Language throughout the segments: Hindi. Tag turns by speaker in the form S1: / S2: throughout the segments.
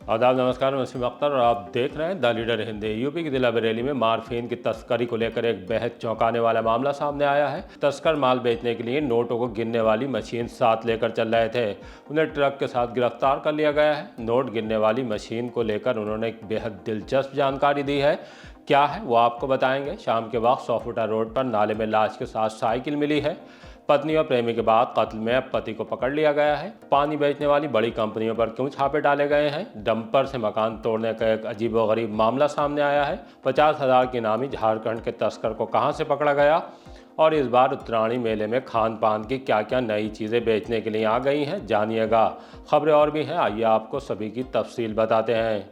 S1: आदाब, नमस्कार। मैं वसीम अख्तर और आप देख रहे हैं द लीडर हिंदी। यूपी की जिला बरेली में मार्फीन की तस्करी को लेकर एक बेहद चौंकाने वाला मामला सामने आया है। तस्कर माल बेचने के लिए नोटों को गिनने वाली मशीन साथ लेकर चल रहे थे। उन्हें ट्रक के साथ गिरफ्तार कर लिया गया है। नोट गिनने वाली मशीन को लेकर उन्होंने एक बेहद दिलचस्प जानकारी दी है। क्या है वो आपको बताएंगे। शाम के वक्त 100 फुटा रोड पर नाले में लाश के साथ साइकिल मिली है। पत्नी और प्रेमी के बाद कत्ल में अब पति को पकड़ लिया गया है। पानी बेचने वाली बड़ी कंपनियों पर क्यों छापे डाले गए हैं। डंपर से मकान तोड़ने का एक अजीबोगरीब मामला सामने आया है। 50,000 के इनामी झारखंड के तस्कर को कहां से पकड़ा गया और इस बार उत्तरायणी मेले में खान पान की क्या क्या नई चीज़ें बेचने के लिए आ गई हैं, जानिएगा। खबरें और भी हैं, आइए आपको सभी की तफसील बताते हैं।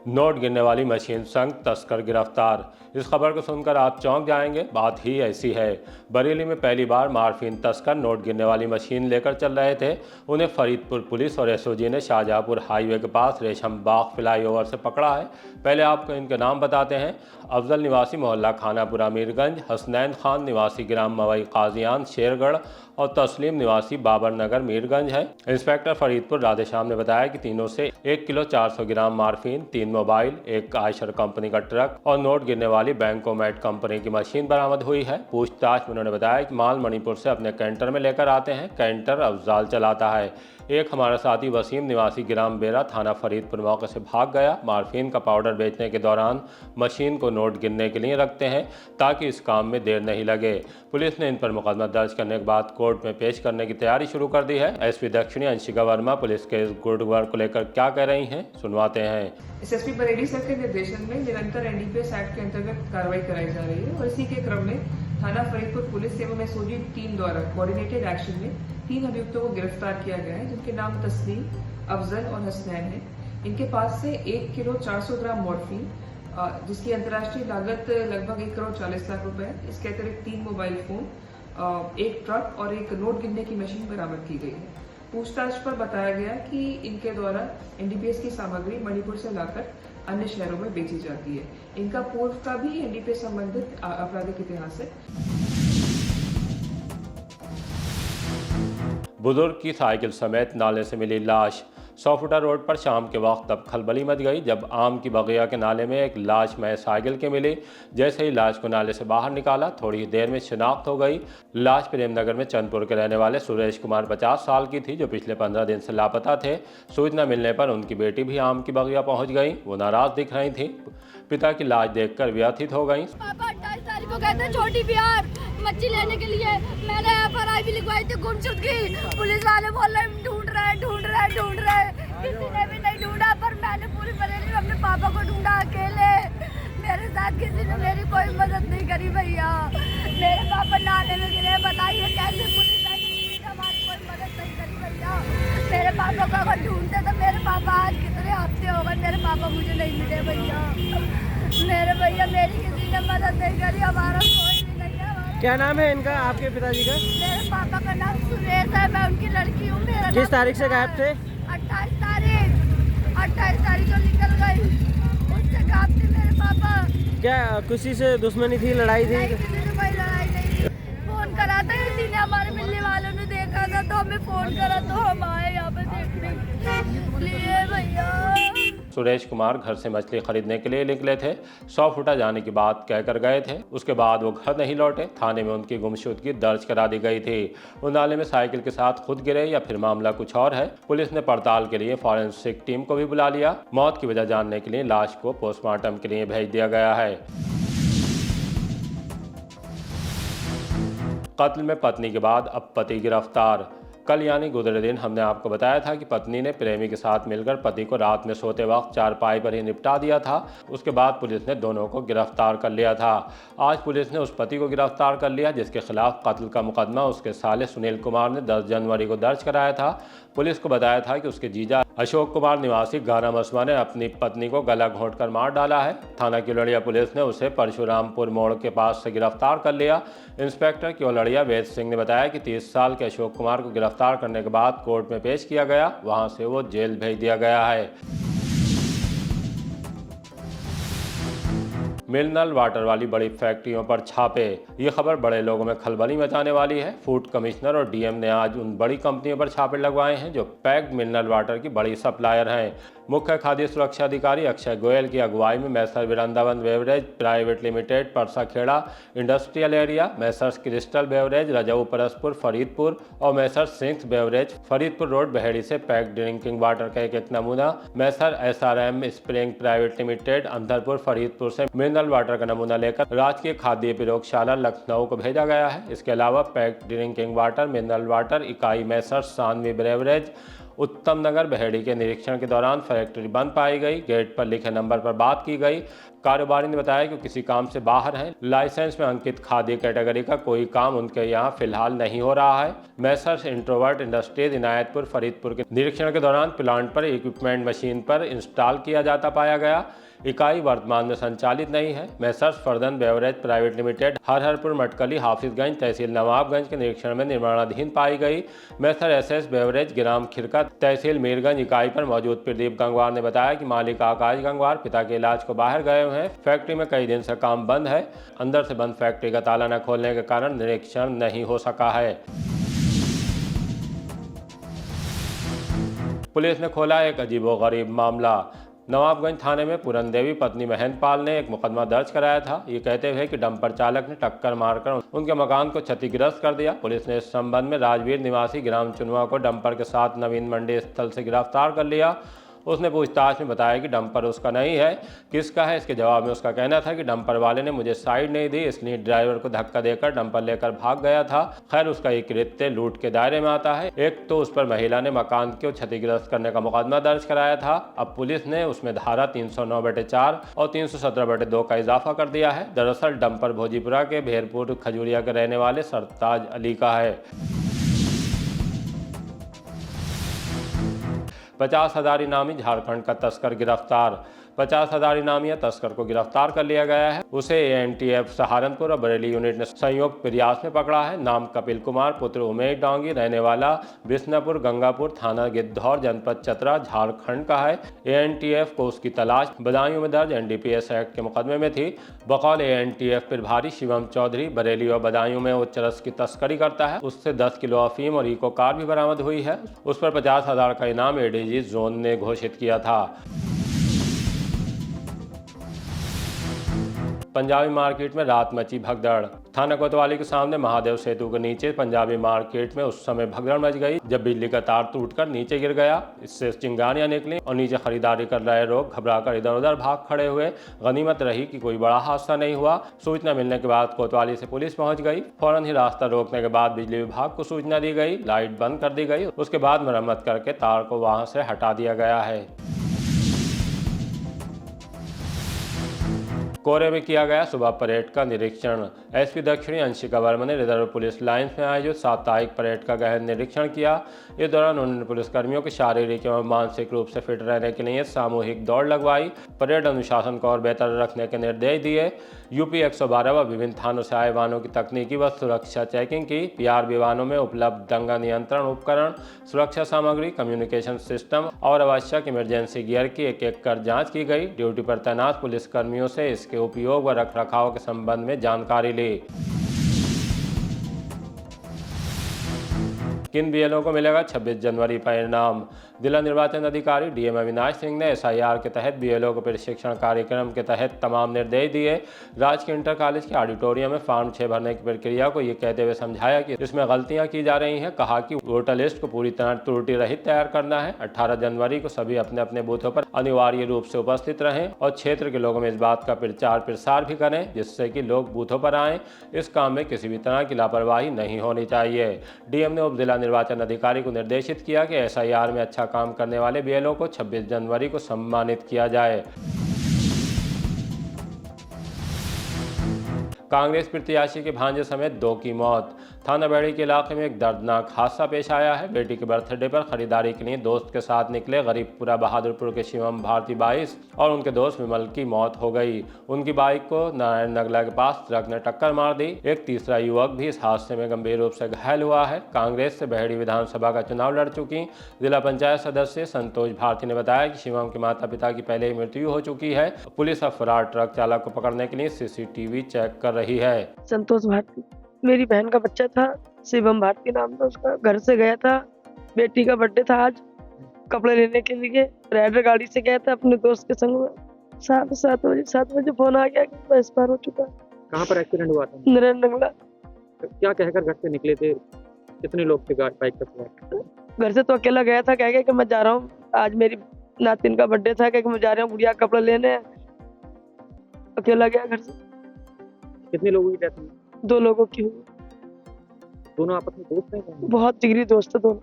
S1: नोट गिनने वाली मशीन संग तस्कर गिरफ्तार। इस खबर को सुनकर आप चौंक जाएंगे। बात ही ऐसी है। बरेली में पहली बार मार्फीन तस्कर नोट गिनने वाली मशीन लेकर चल रहे थे। उन्हें फरीदपुर पुलिस और एसओजी ने शाहजहांपुर हाईवे के पास रेशम बाग फ्लाईओवर से पकड़ा है। पहले आपको इनके नाम बताते हैं। अफजल निवासी मोहल्ला खानापुरा मीरगंज, हसनैन खान निवासी ग्राम मवई काजियान शेरगढ़ और तस्लीम निवासी बाबर नगर मीरगंज है। इंस्पेक्टर फरीदपुर राधेश्याम ने बताया कि तीनों से 1 किलो 400 ग्राम मार्फीन, 3 मोबाइल, एक आयशर कंपनी का ट्रक और नोट गिनने वाली बैंकोमैट कंपनी की मशीन बरामद हुई है। पूछताछ में उन्होंने बताया कि माल मणिपुर से अपने कैंटर में लेकर आते हैं। कैंटर अफजाल चलाता है। एक हमारा साथी वसीम निवासी ग्राम बेरा थाना फरीदपुर मौके से भाग गया। मार्फीन का पाउडर बेचने के दौरान मशीन को नोट गिनने के लिए रखते हैं ताकि इस काम में देर नहीं लगे। पुलिस ने इन पर मुकदमा दर्ज करने के बाद कोर्ट में पेश करने की तैयारी शुरू कर दी है। एसपी दक्षिणी अंशिका वर्मा पुलिस के इस गुड वर्क को लेकर क्या कह रही हैं, सुनवाते हैं।
S2: एसएसपी बरेली सर के निर्देशन में निरंतर एनडीपीएस एक्ट के अंतर्गत कार्रवाई कराई जा रही है और इसी के क्रम में थाना फरीदपुर पुलिस एवं एसओजी टीम द्वारा कोऑर्डिनेटेड एक्शन में 3 अभियुक्तों को गिरफ्तार किया गया है, जिनके नाम तस्लीम, अफजल और हसनैन है। इनके पास से 1 किलो 400 ग्राम मॉर्फिन, जिसकी अंतर्राष्ट्रीय लागत लगभग 1 करोड़ 40 लाख रुपए है। इसके अतिरिक्त 3 मोबाइल फोन, एक ट्रक और एक नोट गिनने की मशीन बरामद की गई है। पूछताछ पर बताया गया कि इनके द्वारा एनडीपीएस की सामग्री मणिपुर से लाकर अन्य शहरों में बेची जाती है। इनका पूर्व का भी एनडीपीएस संबंधित आपराधिक इतिहास है।
S1: बुजुर्ग की साइकिल समेत नाले से मिली लाश। 100 फुटा रोड पर शाम के वक्त तब खलबली मच गई जब आम की बगिया के नाले में एक लाश में साइकिल के मिली। जैसे ही लाश को नाले से बाहर निकाला, थोड़ी ही देर में शिनाख्त हो गई। लाश प्रेमनगर में चंदपुर के रहने वाले सुरेश कुमार 50 साल की थी, जो पिछले 15 दिन से लापता थे। सूचना मिलने पर उनकी बेटी भी आम की बगिया पहुंच गई। वो नाराज दिख रही थी। पिता की लाश देखकर व्यथित हो गई।
S3: पापा 28 तारीख को गए थे छोटी बिहार मच्छी लेने के लिए। मैंने एफआईआर भी लिखवाई थी गुमशुद की। पुलिस वाले बोल रहे ढूंढ रहे किसी ने भी नहीं ढूंढा, पर मैंने पूरी बरेली में अपने पापा को ढूंढा अकेले। मेरे साथ किसी ने मेरी कोई मदद नहीं करी भैया। मेरे पापा नाले में गिरे, बताइए कैसे पुलिस आई, हमारी कोई मदद नहीं करी भैया। मेरे पापा को अगर ढूंढते तो मेरे पापा आज कितने हफ्ते हो गए, मेरे पापा मुझे नहीं मिले भैया। मेरे भैया मेरी किसी ने मदद नहीं करी, हमारा कोई भी नहीं है।
S4: क्या नाम है इनका, आपके पिताजी का?
S3: मेरे पापा का नाम सुरेश है, मैं उनकी लड़की हूँ। मेरा
S4: किस तारीख से गायब थे?
S3: 28 तारीख को निकल गई। उससे गायब थे मेरे पापा।
S4: क्या किसी से दुश्मनी थी, लड़ाई थी?
S3: नहीं, किसी से कोई लड़ाई नहीं। फोन करा था किसी ने, हमारे मिलने वालों ने देखा था तो हमें फोन करा तो हम आए यहाँ पे देखने के लिए भैया।
S1: सुरेश कुमार घर से मछली खरीदने के लिए निकले थे। 100 फुटा जाने की बात कहकर गए थे। उसके बाद वो घर नहीं लौटे। थाने में उनकी गुमशुदगी दर्ज करा दी गई थी। वो नाले में साइकिल के साथ खुद गिरे या फिर मामला कुछ और है। पुलिस ने पड़ताल के लिए फॉरेंसिक टीम को भी बुला लिया। मौत की वजह जानने के लिए लाश को पोस्टमार्टम के लिए भेज दिया गया है। कत्ल में पत्नी के बाद अब पति गिरफ्तार। कल यानी गुजरे दिन हमने आपको बताया था कि पत्नी ने प्रेमी के साथ मिलकर पति को रात में सोते वक्त चारपाई पर ही निपटा दिया था। उसके बाद पुलिस ने दोनों को गिरफ्तार कर लिया था। आज पुलिस ने उस पति को गिरफ्तार कर लिया जिसके खिलाफ कत्ल का मुकदमा उसके साले सुनील कुमार ने 10 जनवरी को दर्ज कराया था। पुलिस को बताया था कि उसके जीजा अशोक कुमार निवासी गाना मसवा ने अपनी पत्नी को गला घोंटकर मार डाला है। थाना किलड़िया पुलिस ने उसे परशुरामपुर मोड़ के पास से गिरफ्तार कर लिया। इंस्पेक्टर किलड़िया वेद सिंह ने बताया कि 30 साल के अशोक कुमार को गिरफ्तार करने के बाद कोर्ट में पेश किया गया। वहां से वो जेल भेज दिया गया है। मिनरल वाटर वाली बड़ी फैक्ट्रियों पर छापे। ये खबर बड़े लोगों में खलबली मचाने वाली है। फूड कमिश्नर और डीएम ने आज उन बड़ी कंपनियों पर छापे लगवाए हैं जो पैक्ड मिनरल वाटर की बड़ी सप्लायर हैं। मुख्य खाद्य सुरक्षा अधिकारी अक्षय गोयल की अगुवाई में messrs Vrindavan beverage private limited Parsakhera industrial area, messrs crystal beverage Rajau Paraspur Faridpur और मैसर्स सिंक्स बेवरेज फरीदपुर रोड बहेड़ी से पैक्ड ड्रिंकिंग वाटर का एक नमूना, messrs SRM spring private limited Andharpur Faridpur से मिनरल वाटर का नमूना लेकर राजकीय खाद्य प्रयोगशाला लखनऊ को भेजा गया है। इसके अलावा packed drinking water mineral water इकाई मैसर्स सानवी बेवरेज उत्तम नगर बहेड़ी के निरीक्षण के दौरान फैक्ट्री बंद पाई गई। गेट पर लिखे नंबर पर बात की गई। कारोबारी ने बताया कि किसी काम से बाहर हैं। लाइसेंस में अंकित खाद्य कैटेगरी का कोई काम उनके यहाँ फिलहाल नहीं हो रहा है। Messrs introvert industries Inayatpur Faridpur के निरीक्षण के दौरान प्लांट पर इक्विपमेंट मशीन पर इंस्टॉल किया जाता पाया गया। इकाई वर्तमान में संचालित नहीं है। मैसर्स फर्दन beverage private limited Harharpur Matkali Hafizganj तहसील नवाबगंज के निरीक्षण में निर्माणाधीन पाई गई। मैसर एसएस बेवरेज ग्राम खिरका तहसील मीरगंज इकाई पर मौजूद प्रदीप गंगवार ने बताया कि मालिक आकाश गंगवार पिता के इलाज को बाहर गए हुए हैं। फैक्ट्री में कई दिन से काम बंद है। अंदर से बंद फैक्ट्री का ताला न खोलने के कारण निरीक्षण नहीं हो सका है। पुलिस ने खोला एक अजीबोगरीब मामला। नवाबगंज थाने में पूरन देवी पत्नी महेंद्र पाल ने एक मुकदमा दर्ज कराया था। ये कहते हुए कि डंपर चालक ने टक्कर मारकर उनके मकान को क्षतिग्रस्त कर दिया। पुलिस ने इस संबंध में राजवीर निवासी ग्राम चुनवा को डंपर के साथ नवीन मंडी स्थल से गिरफ्तार कर लिया। उसने पूछताछ में बताया कि डंपर उसका नहीं है। किसका है? इसके जवाब में उसका कहना था कि डंपर वाले ने मुझे साइड नहीं दी, इसलिए ड्राइवर को धक्का देकर डंपर लेकर भाग गया था। खैर, उसका ये कृत्य लूट के दायरे में आता है। एक तो उस पर महिला ने मकान को क्षतिग्रस्त करने का मुकदमा दर्ज कराया था। अब पुलिस ने उसमें धारा 309/4 और 317/2 का इजाफा कर दिया है। दरअसल डंपर भोजीपुरा के भेरपुर खजूरिया के रहने वाले सरताज अली का है। 50,000 इनामी झारखंड का तस्कर गिरफ्तार। 50,000 इनामी तस्कर को गिरफ्तार कर लिया गया है। उसे एएनटीएफ सहारनपुर और बरेली यूनिट ने संयुक्त प्रयास में पकड़ा है। नाम कपिल कुमार पुत्र उमेश डांगी, रहने वाला बिस्नापुर गंगापुर थाना गिद्धौर जनपद चतरा झारखंड का है। एएनटीएफ को उसकी तलाश बदायूं में दर्ज एनडीपीएस एक्ट के मुकदमे में थी। बकौल एएनटीएफ प्रभारी शिवम चौधरी बरेली और बदायूं में उच्च रस की तस्करी करता है। उससे 10 किलो अफीम और इको कार भी बरामद हुई है। उस पर 50,000 का इनाम एडीजी जोन ने घोषित किया था। पंजाबी मार्केट में रात मची भगदड़। थाना कोतवाली के सामने महादेव सेतु के नीचे पंजाबी मार्केट में उस समय भगदड़ मच गई जब बिजली का तार टूटकर नीचे गिर गया। इससे चिंगारियां निकली और नीचे खरीदारी कर रहे लोग घबराकर इधर उधर भाग खड़े हुए। गनीमत रही कि कोई बड़ा हादसा नहीं हुआ। सूचना मिलने के बाद कोतवाली से पुलिस पहुंच गई। फौरन ही रास्ता रोकने के बाद बिजली विभाग को सूचना दी गई। लाइट बंद कर दी गई। उसके बाद मरम्मत करके तार को वहां से हटा दिया गया है। कोरे में किया गया सुबह परेड का निरीक्षण। एसपी दक्षिणी अंशिका वर्मा ने रिजर्व पुलिस लाइन्स में आयोजित साप्ताहिक परेड का गहन निरीक्षण किया। इस दौरान उन्होंने पुलिसकर्मियों के शारीरिक एवं मानसिक रूप से फिट रहने के लिए सामूहिक दौड़ लगवाई। परेड अनुशासन को और बेहतर रखने के निर्देश दिए। यूपी 112 व विभिन्न थानों से आए वाहनों की तकनीकी व सुरक्षा चेकिंग की। पीआरबी वाहनों में उपलब्ध दंगा नियंत्रण उपकरण, सुरक्षा सामग्री, कम्युनिकेशन सिस्टम और आवश्यक इमरजेंसी गियर की एक कर जांच की गई। ड्यूटी पर तैनात पुलिसकर्मियों से इसके उपयोग व रखरखाव के संबंध में जानकारी ली। किन बीएलओ को मिलेगा 26 जनवरी परिणाम। जिला निर्वाचन अधिकारी डीएम अविनाश सिंह ने एसआईआर के तहत बीएलओ को प्रशिक्षण कार्यक्रम के तहत तमाम निर्देश दिए। राजकीय इंटर कॉलेज के ऑडिटोरियम में फॉर्म 6 भरने की प्रक्रिया को ये कहते हुए समझाया कि इसमें गलतियां की जा रही हैं। कहा कि वोटर लिस्ट को पूरी तरह त्रुटि रहित तैयार करना है। 18 जनवरी को सभी अपने अपने बूथों पर अनिवार्य रूप से उपस्थित रहें और क्षेत्र के लोगों में इस बात का प्रचार प्रसार भी करें जिससे कि लोग बूथों पर आएँ। इस काम में किसी भी तरह की लापरवाही नहीं होनी चाहिए। डीएम ने उप जिला निर्वाचन अधिकारी को निर्देशित किया कि एसआईआर में अच्छा काम करने वाले बीएलओ को 26 जनवरी को सम्मानित किया जाए। कांग्रेस प्रत्याशी के भांजे समेत 2 की मौत। थाना बैड़ी के इलाके में एक दर्दनाक हादसा पेश आया है। बेटी के बर्थडे पर खरीदारी के लिए दोस्त के साथ निकले गरीबपुरा बहादुरपुर के शिवम भारती 22 और उनके दोस्त विमल की मौत हो गई। उनकी बाइक को नारायण नगला के पास ट्रक ने टक्कर मार दी। एक तीसरा युवक भी इस हादसे में गंभीर रूप से घायल हुआ है। कांग्रेस से बैड़ी विधानसभा का चुनाव लड़ चुकी जिला पंचायत सदस्य संतोष भारती ने बताया कि शिवम के माता पिता की पहले ही मृत्यु हो चुकी है। पुलिस अब फरार ट्रक चालक को पकड़ने के लिए सीसीटीवी चेक कर रही है।
S5: संतोष भारती मेरी बहन का बच्चा था, शिवम भारती नाम था उसका। घर से गया था, बेटी का बर्थडे था आज, कपड़े लेने के लिए राइडर गाड़ी से गया था अपने दोस्त के संग में। 7 बजे फोन आ गया कि बस पार हो चुका।
S6: कहाँ पर एक्सीडेंट हुआ था?
S5: नारायण नगला।
S6: क्या कहकर घर से निकले थे? कितने लोग थे बाइक पर सवार?
S5: घर से तो अकेला गया था, कह गया कि मैं जा रहा हूँ, आज मेरी नातिन का बर्थडे था, कि मैं जा रहा हूँ गुड़िया कपड़े लेने। अकेला गया घर से।
S6: कितने लोगों की डेथ हुई?
S5: 2 लोगों की हुई।
S6: दोनों आपस में दोस्त हैं?
S5: बहुत जिगरी दोस्त है दोनों।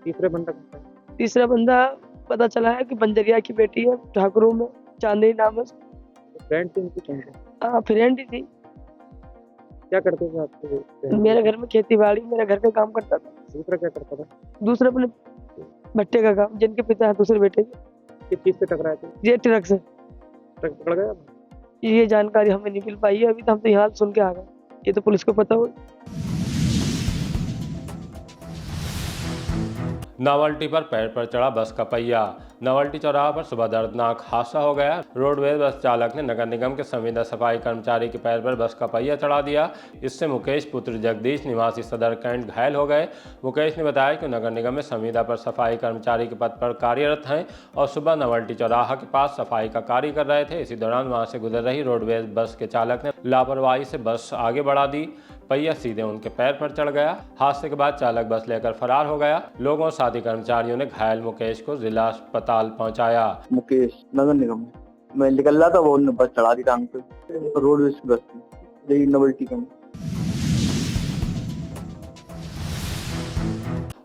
S6: तीसरा बंदा कौन था?
S5: तीसरा बंदा पता चला है कि बंजरिया की बेटी है, ठाकुरों में, चांदनी नाम है।
S6: फ्रेंड थी उनकी? कौन थे?
S5: हाँ, फ्रेंड ही थी।
S6: क्या करते थे आपके?
S5: मेरे घर में खेती बाड़ी, मेरे घर का काम करता था।
S6: दूसरा क्या करता था?
S5: दूसरे अपने भट्टे का काम, जिनके पिता है दूसरे बेटे के।
S6: किस चीज से टकराए थे?
S5: ये ट्रक से।
S6: ट्रक पकड़ गया?
S5: ये जानकारी हमें नहीं मिल पाई है अभी, तो हम तो यहाँ सुन के आ गए। ये तो पुलिस को पता हो।
S1: नवल्टी पर पैर पर चढ़ा बस का पहिया। नवल्टी चौराहा पर सुबह दर्दनाक हादसा हो गया। रोडवेज बस चालक ने नगर निगम के संविदा सफाई कर्मचारी के पैर पर बस का पहिया चढ़ा दिया। इससे मुकेश पुत्र जगदीश निवासी सदर कैंट घायल हो गए। मुकेश ने बताया कि नगर निगम में संविदा पर सफाई कर्मचारी के पद पर कार्यरत हैं और सुबह नवल्टी चौराहा के पास सफाई का कार्य कर रहे थे। इसी दौरान वहां से गुजर रही रोडवेज बस के चालक ने लापरवाही से बस आगे बढ़ा दी। पहिया सीधे उनके पैर पर चढ़ गया। हादसे के बाद चालक बस लेकर फरार हो गया। लोगों और साथी कर्मचारियों ने घायल मुकेश को जिला अस्पताल पहुंचाया।
S7: मुकेश नगर निगम में मैं निकल रहा था, वो बस चढ़ा दी टांग पे, रोडवेज की बस थी, यही नवल्टी का।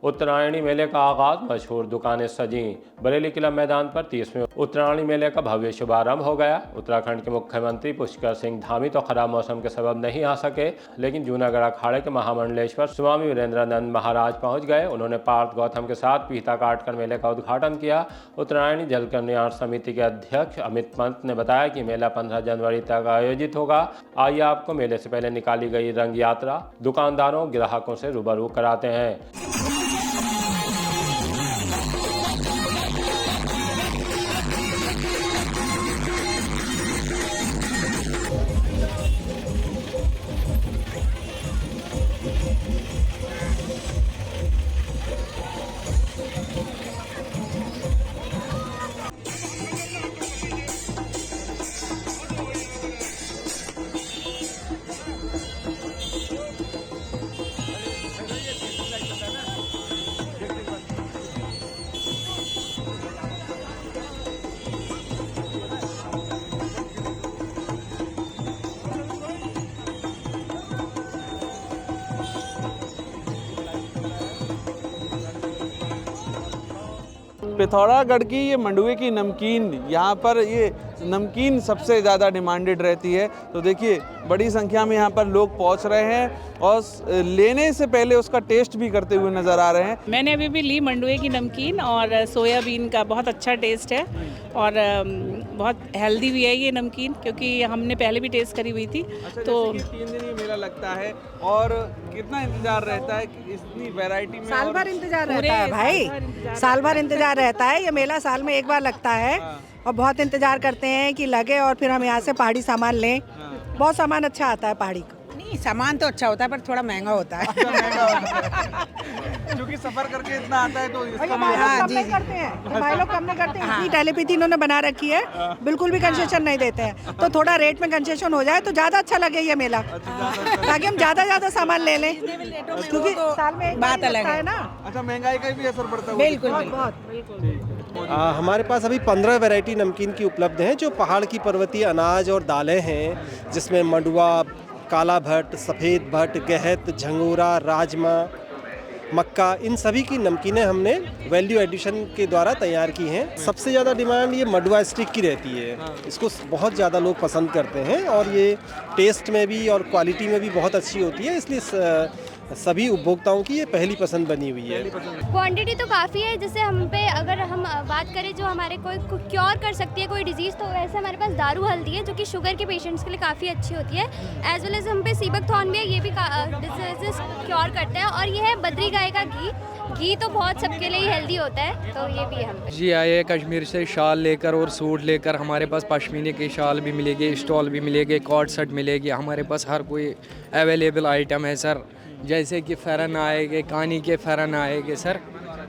S1: उत्तरायणी मेले का आगाज, मशहूर दुकानें सजी। बरेली किला मैदान पर 30वें उत्तरायणी मेले का भव्य शुभारंभ हो गया। उत्तराखंड के मुख्यमंत्री पुष्कर सिंह धामी तो खराब मौसम के सबब नहीं आ सके, लेकिन जूनागढ़ अखाड़े के महामंडलेश्वर स्वामी वीरेंद्रानंद महाराज पहुंच गए। उन्होंने पार्थ गौतम के साथ पीता काटकर मेले का उद्घाटन किया। उत्तरायणी जल कल्याण समिति के अध्यक्ष अमित पंत ने बताया कि मेला 15 जनवरी तक आयोजित होगा। आइए आपको मेले से पहले निकाली गई रंग यात्रा दुकानदारों ग्राहकों से रूबरू कराते हैं।
S8: पिथौरागढ़ की ये मंडुए की नमकीन, यहाँ पर ये नमकीन सबसे ज़्यादा डिमांडेड रहती है। तो देखिए बड़ी संख्या में यहाँ पर लोग पहुँच रहे हैं और लेने से पहले उसका टेस्ट भी करते हुए नज़र आ रहे हैं।
S9: मैंने अभी भी ली मंडुए की नमकीन और सोयाबीन का, बहुत अच्छा टेस्ट है और बहुत हेल्दी भी है ये नमकीन, क्योंकि हमने पहले भी टेस्ट करी हुई थी।
S8: अच्छा,
S9: तो
S8: 3 दिन ये मेला लगता है और कितना इंतजार रहता है इतनी वैरायटी में?
S10: साल भर इंतजार रहता है भाई, साल भर इंतजार रहता है। ये मेला साल में एक बार लगता है और बहुत इंतजार करते हैं कि लगे और फिर हम यहाँ से पहाड़ी सामान लें। बहुत सामान अच्छा आता है पहाड़ी का। नहीं, सामान तो अच्छा होता है पर थोड़ा महंगा होता है।
S8: क्योंकि सफर करके इतना आता है तो इसका
S10: हाँ जी करते हैं, भाई लोग कम नहीं करते हैं। इतनी टेलीपैथी इन्होंने बना रखी है, बिल्कुल भी कंसेशन नहीं देते हैं। तो थोड़ा रेट में कंसेशन हो जाए तो ज़्यादा अच्छा लगे ये मेला, ताकि हम ज़्यादा सामान ले लें, क्योंकि साल में बात अलग है ना।
S8: अच्छा, महंगाई का भी असर पड़ता है?
S10: बिल्कुल।
S11: हमारे पास अभी 15 वैरायटी नमकीन की उपलब्ध हैं, जो पहाड़ की पर्वतीय अनाज और दालें हैं, जिसमें मंडुआ, काला भट्ट, सफ़ेद भट्ट, गहत, झंगोरा, राजमा मक्का, इन सभी की नमकीनें हमने वैल्यू एडिशन के द्वारा तैयार की हैं। सबसे ज़्यादा डिमांड ये मडुआ स्टिक की रहती है, इसको बहुत ज़्यादा लोग पसंद करते हैं और ये टेस्ट में भी और क्वालिटी में भी बहुत अच्छी होती है, इसलिए सभी उपभोक्ताओं की ये पहली पसंद बनी हुई है।
S3: क्वांटिटी तो काफ़ी है, जैसे हम पे अगर हम बात करें जो हमारे कोई क्योर कर सकती है कोई डिजीज़, तो वैसे हमारे पास दारू हल्दी है जो कि शुगर के पेशेंट्स के लिए काफ़ी अच्छी होती है। एज वेल एज हम पे सीबक थॉर्न भी है, ये भी डिजीज़ क्योर करते हैं। और ये है बद्री गाय का घी तो बहुत सबके लिए हेल्दी होता है, तो ये भी है हम पे।
S12: जी आए हैं कश्मीर से शाल लेकर और सूट लेकर, हमारे पास पश्मीने की शाल भी मिलेगी, स्टॉल भी मिलेगी, कॉट सेट मिलेगी, हमारे पास हर कोई अवेलेबल आइटम है सर। जैसे कि फ़रन आएंगे, कानी के फ़रन आएंगे सर,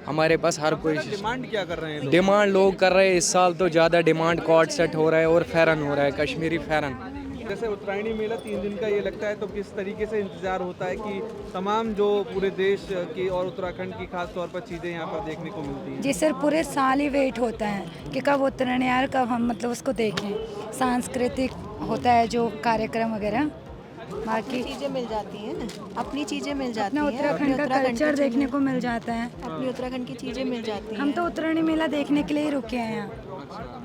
S12: हमारे पास हर कोई।
S8: डिमांड क्या कर रहे हैं?
S12: डिमांड लोग कर रहे हैं इस साल तो ज़्यादा डिमांड कॉट सेट हो रहा है और फ़रन हो रहा है, कश्मीरी फ़रन।
S8: जैसे उत्तरायणी मेला 3 दिन का ये लगता है, तो किस तरीके से इंतजार होता है कि तमाम जो पूरे देश की और उत्तराखंड की खास तौर पर चीज़ें यहाँ पर देखने को मिलती हैं?
S13: जी सर, पूरे साल ही वेट होता है कि कब उत्तरायण यार, कब हम मतलब उसको देखें। सांस्कृतिक होता है जो कार्यक्रम वगैरह, बाकी
S10: चीज़ें मिल जाती हैं ना, अपनी चीज़ें मिल जाती हैं,
S13: उत्तराखंड का कल्चर देखने को मिल जाता है,
S10: अपनी उत्तराखंड की चीज़ें मिल जाती हैं।
S13: हम तो उत्तरायणी मेला देखने के लिए ही रुके हैं यहाँ।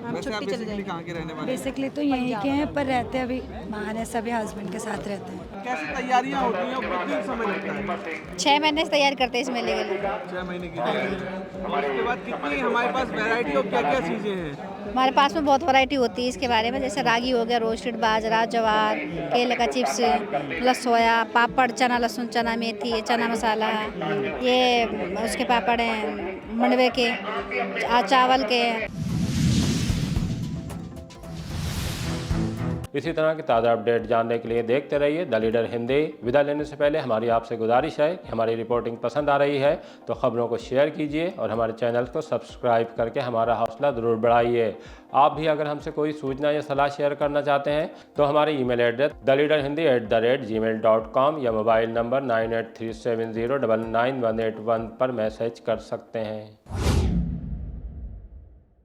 S10: हम छुट्टी चले जाएंगे।
S8: कहाँ के रहने वाले?
S13: बेसिकली तो यहीं के हैं, पर रहते अभी बाहर है, सभी हस्बैंड के साथ रहते हैं।
S8: कैसी तैयारियाँ होती हैं और कितनी समय लगता है?
S3: 6 महीने से तैयार करते हैं इस मेले के लिए।
S8: 6 महीने की तैयारी। उसके बाद कितनी हमारे पास वैरायटी और क्या क्या चीज़ें हैं?
S3: हमारे पास में बहुत वैरायटी होती है इसके बारे में, जैसे रागी हो गया, रोस्टेड बाजरा, ज्वार, केले का चिप्स, प्लस सोया, पापड़, चना लहसुन, चना मेथी, चना मसाला, ये उसके पापड़ हैं मंडवे के, चावल के।
S1: इसी तरह के ताज़ा अपडेट जानने के लिए देखते रहिए द लीडर हिंदी। विदा लेने से पहले हमारी आपसे गुजारिश है कि हमारी रिपोर्टिंग पसंद आ रही है तो खबरों को शेयर कीजिए और हमारे चैनल को सब्सक्राइब करके हमारा हौसला ज़रूर बढ़ाइए। आप भी अगर हमसे कोई सूचना या सलाह शेयर करना चाहते हैं तो हमारी ईमेल एड्रेस theleaderhindi@gmail.com या मोबाइल नंबर 9837099181 पर मैसेज कर सकते हैं।